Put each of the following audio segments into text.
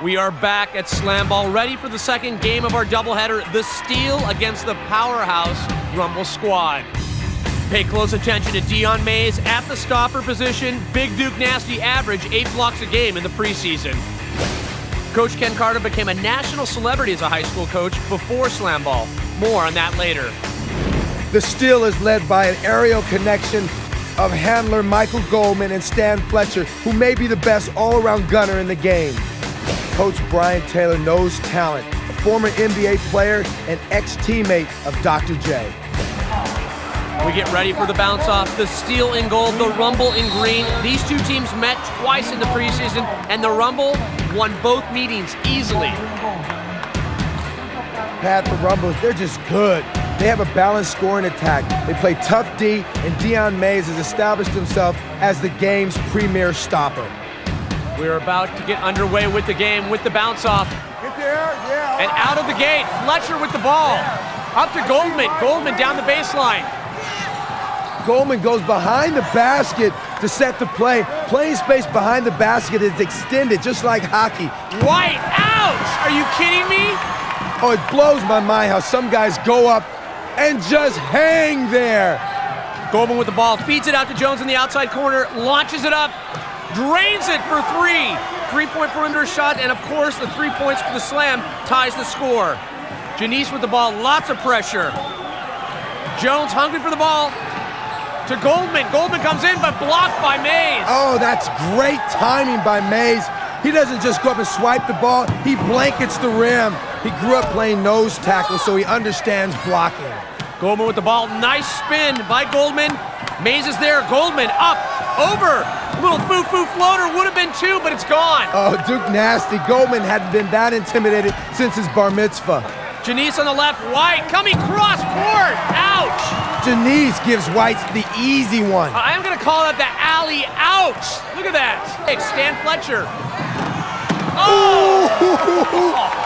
We are back at Slam Ball, ready for the second game of our doubleheader, the Steel against the powerhouse Rumble Squad. Pay close attention to Dion Mays at the stopper position. Big Duke Nasty average 8 blocks a game in the preseason. Coach Ken Carter became a national celebrity as a high school coach before Slam Ball. More on that later. The Steel is led by an aerial connection of handler Michael Goldman and Stan Fletcher, who may be the best all-around gunner in the game. Coach Brian Taylor knows talent, a former NBA player and ex-teammate of Dr. J. We get ready for the bounce-off. The Steel in gold, the Rumble in green. These two teams met twice in the preseason, and the Rumble won both meetings easily. Pat, the Rumbles, they're just good. They have a balanced scoring attack. They play tough D, and Dion Mays has established himself as the game's premier stopper. We're about to get underway with the game, with the bounce-off. Get there, yeah. And out of the gate, Fletcher with the ball. Up to Goldman. Goldman down the baseline. Goldman goes behind the basket to set the play. Playing space behind the basket is extended, just like hockey. White, ouch! Are you kidding me? Oh, it blows my mind how some guys go up and just hang there. Goldman with the ball, feeds it out to Jones in the outside corner, launches it up, drains it for three. 3-point perimeter shot, and of course the 3 points for the slam ties the score. Janice with the ball, lots of pressure. Jones hungry for the ball. To Goldman. Goldman comes in, but blocked by Mays. Oh, that's great timing by Mays. He doesn't just go up and swipe the ball, he blankets the rim. He grew up playing nose tackle, so he understands blocking. Goldman with the ball, nice spin by Goldman. Mays is there, Goldman up, over. Little foo-foo floater, would have been 2, but it's gone. Oh, Duke Nasty. Goldman hadn't been that intimidated since his bar mitzvah. Janice on the left, White coming cross court, ouch! Janice gives White the easy one. I'm gonna call that the alley, ouch! Look at that. Hey, Stan Fletcher. Oh!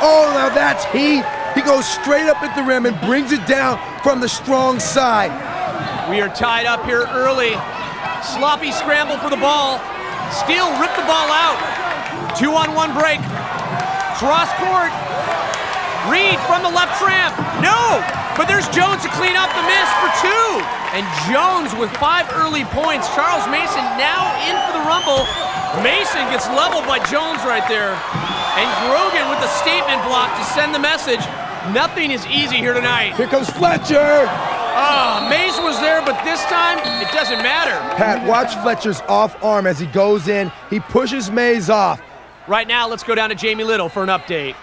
Oh, now that's heat. He goes straight up at the rim and brings it down from the strong side. We are tied up here early. Sloppy scramble for the ball. Steel ripped the ball out. 2-on-1 break. Cross court. Reed from the left tramp. No! But there's Jones to clean up the miss for 2. And Jones with 5 early points. Charles Mason now in for the Rumble. Mason gets leveled by Jones right there. And Grogan with the statement block to send the message. Nothing is easy here tonight. Here comes Fletcher. Mays was there, but this time it doesn't matter. Pat, watch Fletcher's off arm as he goes in. He pushes Mays off. Right now, let's go down to Jamie Little for an update.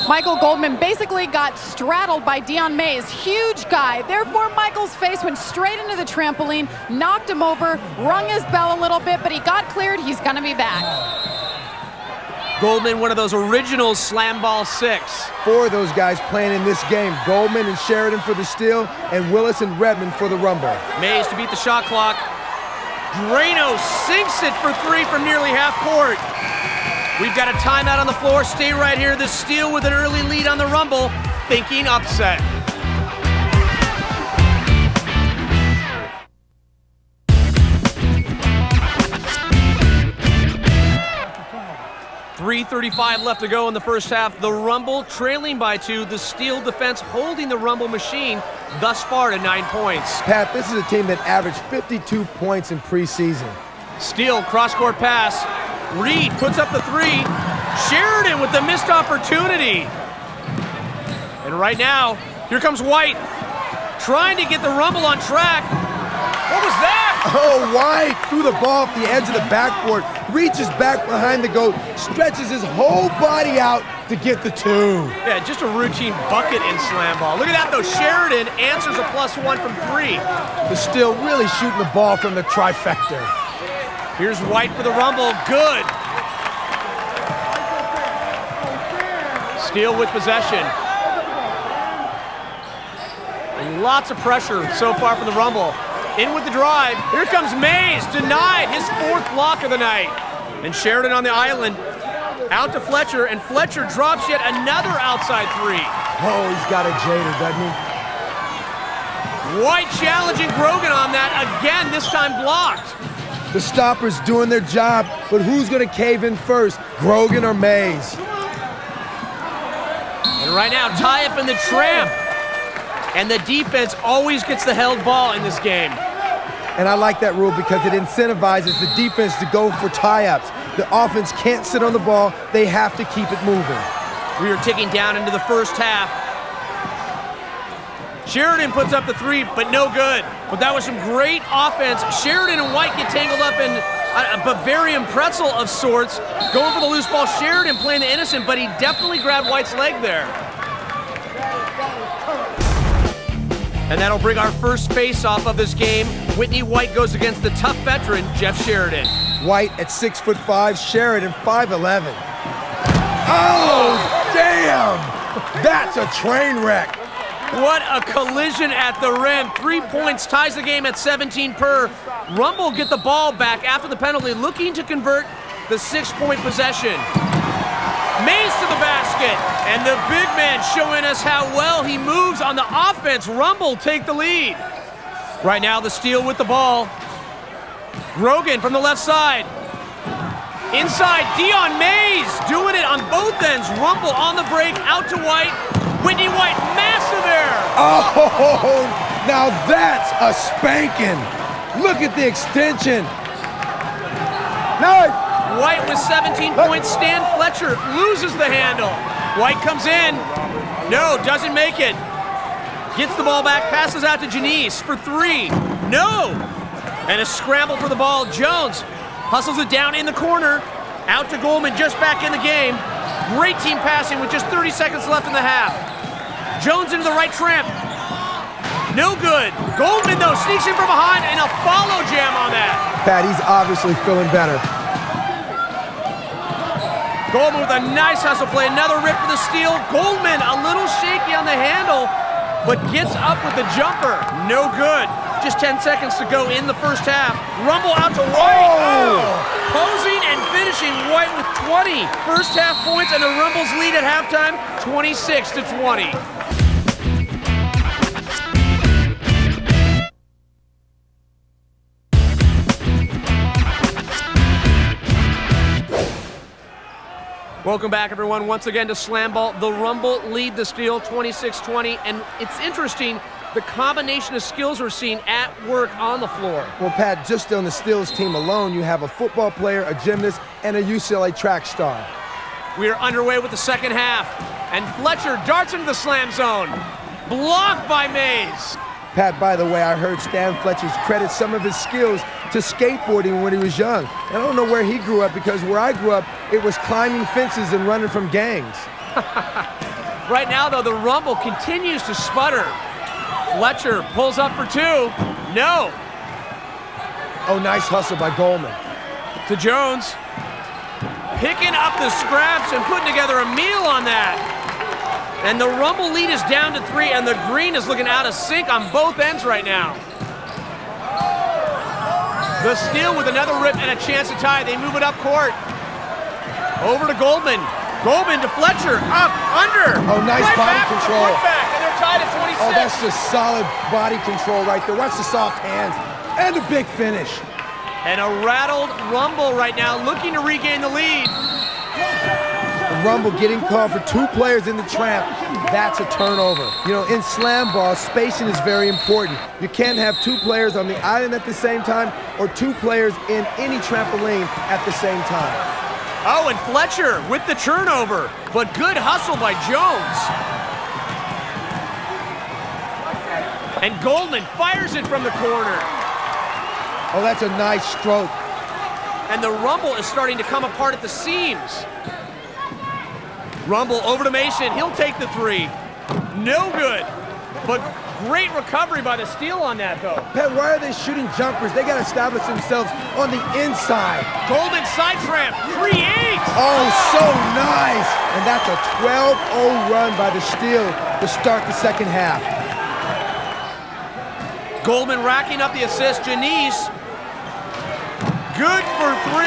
Michael Goldman basically got straddled by Dion Mays, huge guy. Therefore, Michael's face went straight into the trampoline, knocked him over, rung his bell a little bit, but he got cleared. He's going to be back. Goldman, one of those original Slam Ball 6. 4 of those guys playing in this game. Goldman and Sheridan for the Steel, and Willis and Redmond for the Rumble. Mays to beat the shot clock. Drano sinks it for 3 from nearly half court. We've got a timeout on the floor. Stay right here. The Steel with an early lead on the Rumble, thinking upset. .335 left to go in the first half. The Rumble trailing by 2. The Steel defense holding the Rumble machine thus far to 9 points. Pat, this is a team that averaged 52 points in preseason. Steel cross-court pass. Reed puts up the 3. Sheridan with the missed opportunity. And right now, here comes White, trying to get the Rumble on track. What was that? Oh, White threw the ball off the edge of the backboard, reaches back behind the goat, stretches his whole body out to get the 2. Yeah, just a routine bucket in Slam Ball. Look at that, though. Sheridan answers a +1 from 3. The Steel really shooting the ball from the trifecta. Here's White for the Rumble. Good. Steel with possession. Lots of pressure so far from the Rumble. In with the drive. Here comes Mays. Denied his 4th block of the night. And Sheridan on the island. Out to Fletcher, and Fletcher drops yet another outside 3. Oh, he's got a jader, doesn't he? White challenging Grogan on that again, this time blocked. The stoppers doing their job, but who's going to cave in first, Grogan or Mays? And right now, tie up in the tramp. And the defense always gets the held ball in this game. And I like that rule because it incentivizes the defense to go for tie-ups. The offense can't sit on the ball. They have to keep it moving. We are ticking down into the first half. Sheridan puts up the three, but no good. But that was some great offense. Sheridan and White get tangled up in a Bavarian pretzel of sorts. Going for the loose ball. Sheridan playing the innocent, but he definitely grabbed White's leg there. And that'll bring our first face-off of this game. Whitney White goes against the tough veteran, Jeff Sheridan. White at 6'5", Sheridan 5'11". Oh, damn! That's a train wreck. What a collision at the rim. 3 points, ties the game at 17 per. Rumble get the ball back after the penalty, looking to convert the 6-point possession. Mays to the basket, and the big man showing us how well he moves on the offense. Rumble take the lead. Right now, the steal with the ball. Grogan from the left side. Inside, Dion Mays doing it on both ends. Rumble on the break, out to White. Whitney White, massive error. Oh, now that's a spanking. Look at the extension. Nice. White with 17 points. Stan Fletcher loses the handle. White comes in. No, doesn't make it. Gets the ball back, passes out to Janice for three. No. And a scramble for the ball. Jones hustles it down in the corner. Out to Goldman, just back in the game. Great team passing with just 30 seconds left in the half. Jones into the right tramp. No good. Goldman, though, sneaks in from behind and a follow jam on that. Pat, he's obviously feeling better. Goldman with a nice hustle play. Another rip for the steal. Goldman a little shaky on the handle, but gets up with the jumper. No good. Just 10 seconds to go in the first half. Rumble out to White. Oh! Posing and finishing White with 20. First half points and the Rumble's lead at halftime, 26-20. Welcome back, everyone, once again to Slam Ball. The Rumble lead the steal 26-20, and it's interesting the combination of skills we're seeing at work on the floor. Well, Pat, just on the Steelers team alone, you have a football player, a gymnast, and a UCLA track star. We are underway with the second half, and Fletcher darts into the slam zone. Blocked by Mays. Pat, by the way, I heard Stan Fletcher's credit some of his skills to skateboarding when he was young. And I don't know where he grew up, because where I grew up, it was climbing fences and running from gangs. Right now, though, the Rumble continues to sputter. Fletcher pulls up for two. No. Oh, nice hustle by Goldman. To Jones. Picking up the scraps and putting together a meal on that. And the Rumble lead is down to 3, and the green is looking out of sync on both ends right now. The steal with another rip and a chance to tie. They move it up court. Over to Goldman. Goldman to Fletcher. Up, under. Oh, nice right body back, control. Right back, and they're tied at 26. Oh, that's just solid body control right there. Watch the soft hands and the big finish. And a rattled Rumble right now, looking to regain the lead. The Rumble getting called for 2 players in the tramp. That's a turnover. You know, in slam ball, spacing is very important. You can't have 2 players on the island at the same time or 2 players in any trampoline at the same time. Oh, and Fletcher with the turnover, but good hustle by Jones. And Goldman fires it from the corner. Oh, that's a nice stroke. And the Rumble is starting to come apart at the seams. Rumble over to Mason. He'll take the 3. No good. But great recovery by the steal on that, though. Pat, why are they shooting jumpers? They got to establish themselves on the inside. Goldman side tramp. Create. Oh, so nice. And that's a 12-0 run by the steal to start the second half. Goldman racking up the assist. Janice. Good for 3.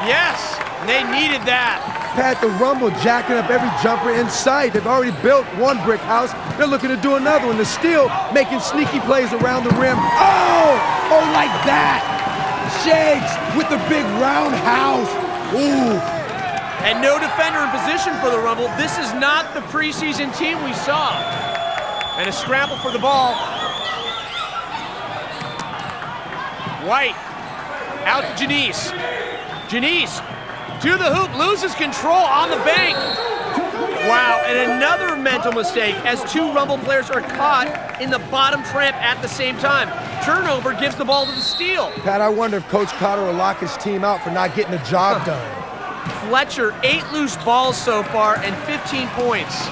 Yes, they needed that. Pat, the Rumble jacking up every jumper in sight. They've already built 1 brick house. They're looking to do another one. The steal making sneaky plays around the rim. Oh, like that. shakes with the big roundhouse. Ooh. And no defender in position for the Rumble. This is not the preseason team we saw. And a scramble for the ball. White out to Janice. Janice to the hoop, loses control on the bank. Wow, and another mental mistake as two Rumble players are caught in the bottom tramp at the same time. Turnover gives the ball to the steal. Pat, I wonder if Coach Cotter will lock his team out for not getting the job done. Fletcher, 8 loose balls so far and 15 points.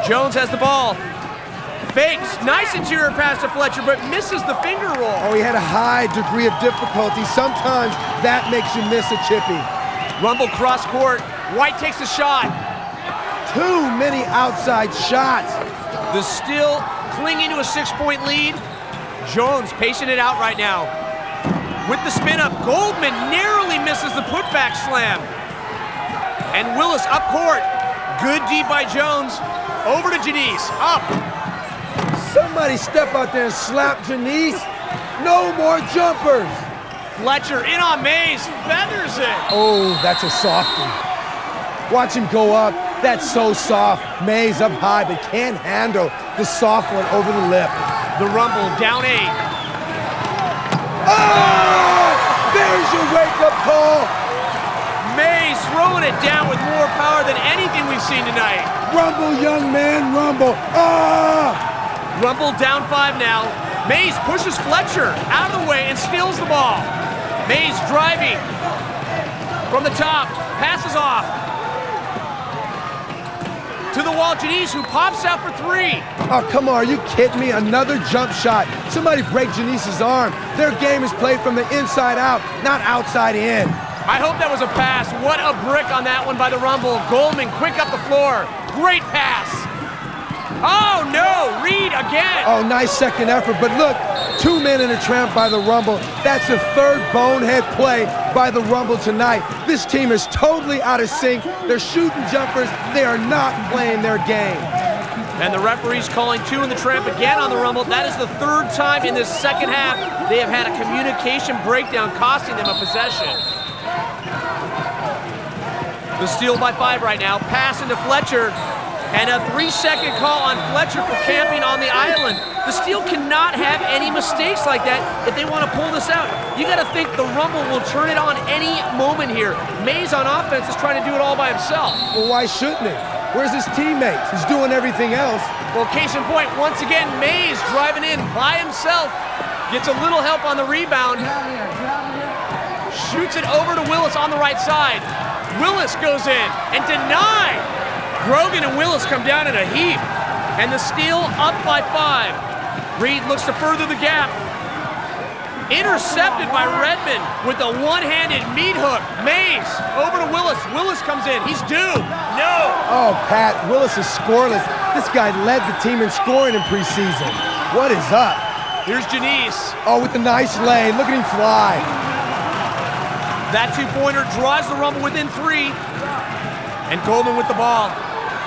Jones has the ball. Fakes, nice interior pass to Fletcher, but misses the finger roll. Oh, he had a high degree of difficulty. Sometimes that makes you miss a chippy. Rumble cross court. White takes a shot. Too many outside shots. The steal clinging to a 6-point lead. Jones pacing it out right now. With the spin up, Goldman narrowly misses the putback slam. And Willis up court. Good D by Jones. Over to Janice, up. Somebody step out there and slap Janice. No more jumpers. Fletcher in on Mays, feathers it. Oh, that's a softie. Watch him go up. That's so soft. Mays up high, but can't handle the soft one over the lip. The Rumble down 8. Oh! There's your wake-up call. Mays throwing it down with more power than anything we've seen tonight. Rumble, young man, rumble. Ah! Rumble down 5 now. Mays pushes Fletcher out of the way and steals the ball. Mays driving from the top, passes off. To the wall, Janice, who pops out for 3. Oh, come on, are you kidding me? Another jump shot. Somebody break Janice's arm. Their game is played from the inside out, not outside in. I hope that was a pass. What a brick on that one by the Rumble. Goldman quick up the floor. Great pass. Oh no, Reed again. Oh, nice second effort, but look, 2 men in a tramp by the Rumble. That's the 3rd bonehead play by the Rumble tonight. This team is totally out of sync. They're shooting jumpers. They are not playing their game. And the referee's calling 2 in the tramp again on the Rumble. That is the 3rd time in this second half they have had a communication breakdown costing them a possession. The steal by 5 right now. Pass into Fletcher. And a 3-second call on Fletcher for camping on the island. The steal cannot have any mistakes like that if they want to pull this out. You got to think the Rumble will turn it on any moment here. Mays on offense is trying to do it all by himself. Well, why shouldn't he? Where's his teammates? He's doing everything else. Well, case in point, once again, Mays driving in by himself. Gets a little help on the rebound. Shoots it over to Willis on the right side. Willis goes in and denied. Grogan and Willis come down in a heap. And the steal up by 5. Reed looks to further the gap. Intercepted by Redmond with a one-handed meat hook. Mays over to Willis. Willis comes in. He's due. No. Oh, Pat, Willis is scoreless. This guy led the team in scoring in preseason. What is up? Here's Janice. Oh, with a nice lay. Look at him fly. That 2-pointer draws the Rumble within 3. And Goldman with the ball.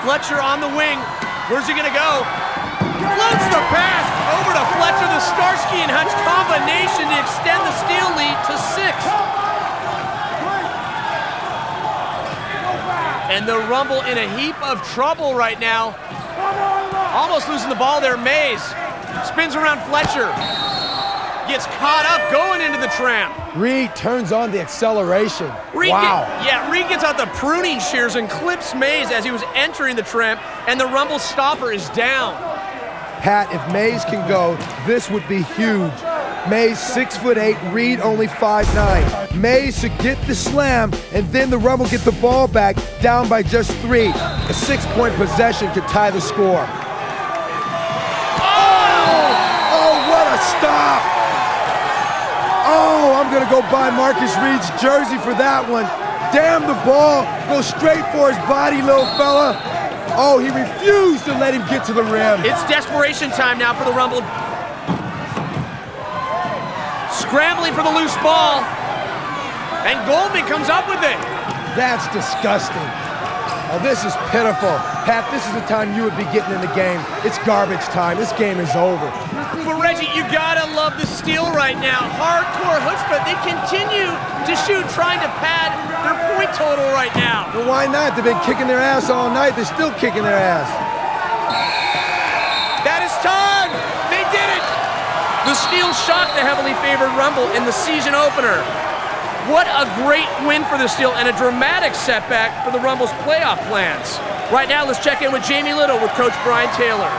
Fletcher on the wing. Where's he gonna go? Floats the pass over to Fletcher. The Starsky and Hutch combination to extend the steal lead to 6. And the Rumble in a heap of trouble right now. Almost losing the ball there. Mays spins around Fletcher. Gets caught up going into the tramp. Reed turns on the acceleration. Reed wow. Reed gets out the pruning shears and clips Mays as he was entering the tramp, and the Rumble stopper is down. Pat, if Mays can go, this would be huge. Mays 6'8", Reed only 5'9". Mays should get the slam, and then the Rumble get the ball back, down by just 3. A 6-point possession could tie the score. Oh, what a stop! Oh, I'm gonna go buy Marcus Reed's jersey for that one. Damn the ball, go straight for his body, little fella. Oh, he refused to let him get to the rim. It's desperation time now for the Rumble. Scrambling for the loose ball. And Goldman comes up with it. That's disgusting. Oh, this is pitiful. Pat, this is the time you would be getting in the game. It's garbage time. This game is over. But Reggie, you gotta love the steal right now. Hardcore chutzpah. They continue to shoot, trying to pad their point total right now. Well, why not? They've been kicking their ass all night. They're still kicking their ass. That is time. They did it. The steal shocked the heavily favored Rumble in the season opener. What a great win for the Steel and a dramatic setback for the Rumble's playoff plans. Right now, let's check in with Jamie Little with Coach Brian Taylor.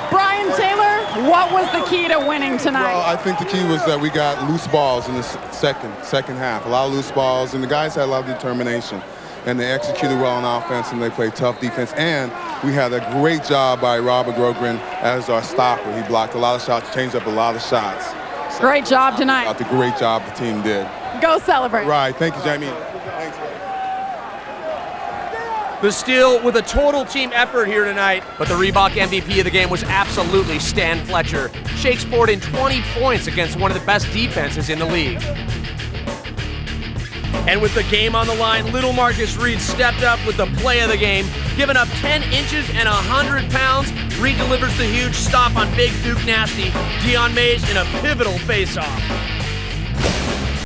Brian Taylor, what was the key to winning tonight? Well, I think the key was that we got loose balls in the second half. A lot of loose balls, and the guys had a lot of determination. And they executed well on offense, and they played tough defense. And we had a great job by Robert Grogren as our stopper. He blocked a lot of shots, changed up a lot of shots. Great job tonight. The great job the team did. Go celebrate. Right. Thank you, Jamie. Thanks. The Steel with a total team effort here tonight, but the Reebok MVP of the game was absolutely Stan Fletcher. Shake scored in 20 points against one of the best defenses in the league. And with the game on the line, little Marcus Reed stepped up with the play of the game. Giving up 10 inches and 100 pounds, Reed delivers the huge stop on Big Duke Nasty. Dion Mays in a pivotal face-off.